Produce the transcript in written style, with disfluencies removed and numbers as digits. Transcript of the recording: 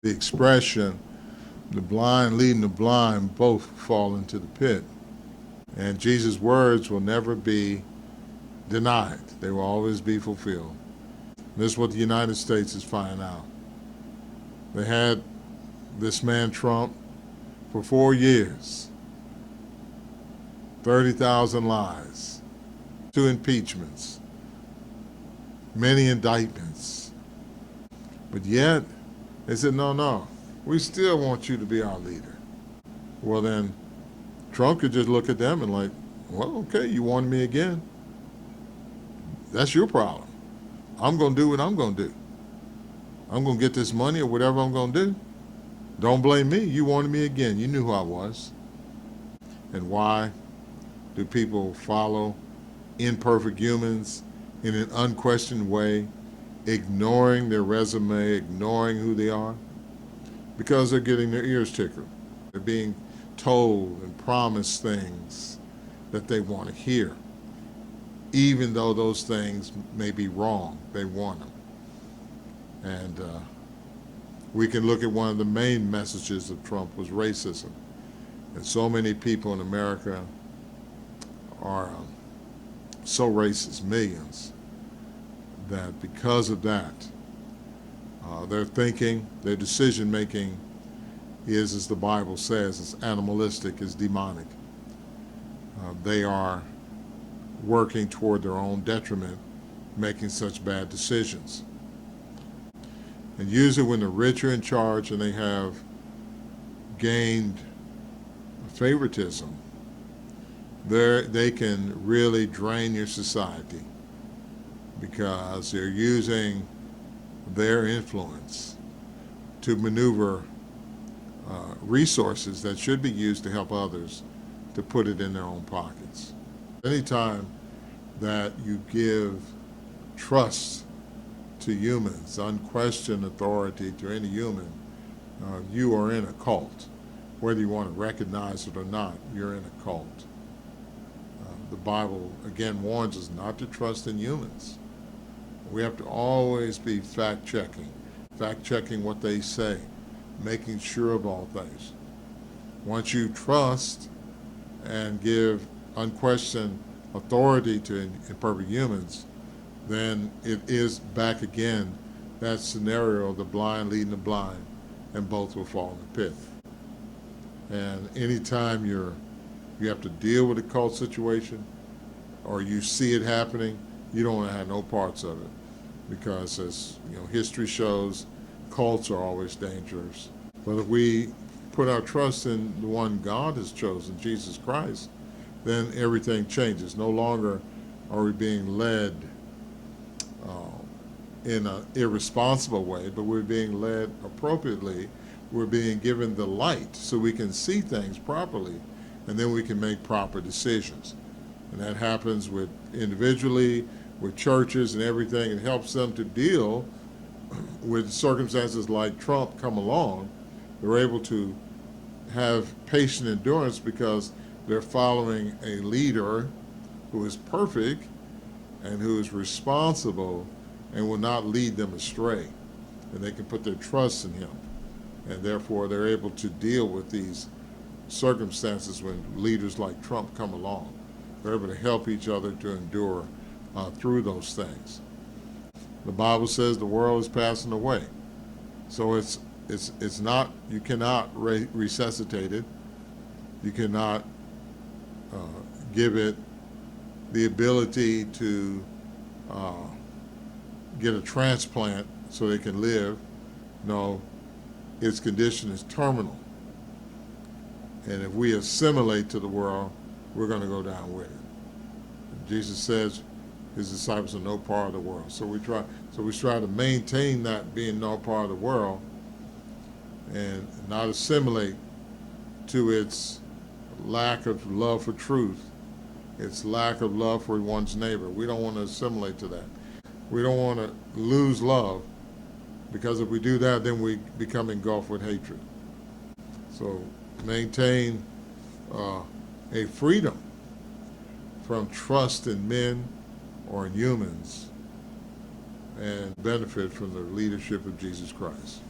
The expression, the blind leading the blind, both fall into the pit. And Jesus' words will never be denied. They will always be fulfilled. This is what the United States is finding out. They had this man Trump for 4 years, 30,000 lies, 2 impeachments, many indictments. But yet, they said, no, we still want you to be our leader. Well, then, Trump could just look at them and like, well, okay, you wanted me again. That's your problem. I'm going to do what I'm going to do. I'm going to get this money or whatever I'm going to do. Don't blame me. You wanted me again. You knew who I was. And why do people follow imperfect humans in an unquestioned way, ignoring their resume, ignoring who they are? Because they're getting their ears tickled. They're being told and promised things that they want to hear. Even though those things may be wrong, they want them. And we can look at one of the main messages of Trump was racism. And so many people in America are so racist, millions, that because of that, their thinking, their decision making is, as the Bible says, it's animalistic, it's demonic. They are working toward their own detriment, making such bad decisions. And usually when the rich are in charge and they have gained favoritism, they can really drain your society because they're using their influence to maneuver resources that should be used to help others to put it in their own pockets. Anytime that you give trust to humans, unquestioned authority to any human, you are in a cult. Whether you want to recognize it or not, you're in a cult. The Bible, again, warns us not to trust in humans. We have to always be fact-checking what they say, making sure of all things. Once you trust and give unquestioned authority to imperfect humans, then it is back again that scenario of the blind leading the blind, and both will fall in the pit. And anytime you have to deal with a cult situation or you see it happening, you don't want to have no parts of it, because as history shows, cults are always dangerous. But if we put our trust in the one God has chosen, Jesus Christ, then everything changes. No longer are we being led in an irresponsible way, but we're being led appropriately. We're being given the light so we can see things properly, and then we can make proper decisions. And that happens with individually, with churches and everything. It helps them to deal with circumstances like Trump come along. They're able to have patient endurance because they're following a leader who is perfect and who is responsible and will not lead them astray. And they can put their trust in him. And therefore, they're able to deal with these circumstances when leaders like Trump come along. They're able to help each other to endure through those things. The Bible says the world is passing away. So it's not, you cannot resuscitate it. You cannot give it the ability to get a transplant so they can live. No, its condition is terminal. And if we assimilate to the world, we're going to go down with it. Jesus says his disciples are no part of the world. So we try to maintain that being no part of the world and not assimilate to its lack of love for truth, its lack of love for one's neighbor. We don't want to assimilate to that. We don't want to lose love, because if we do that, then we become engulfed with hatred. So maintain a freedom from trust in men or in humans, and benefit from the leadership of Jesus Christ.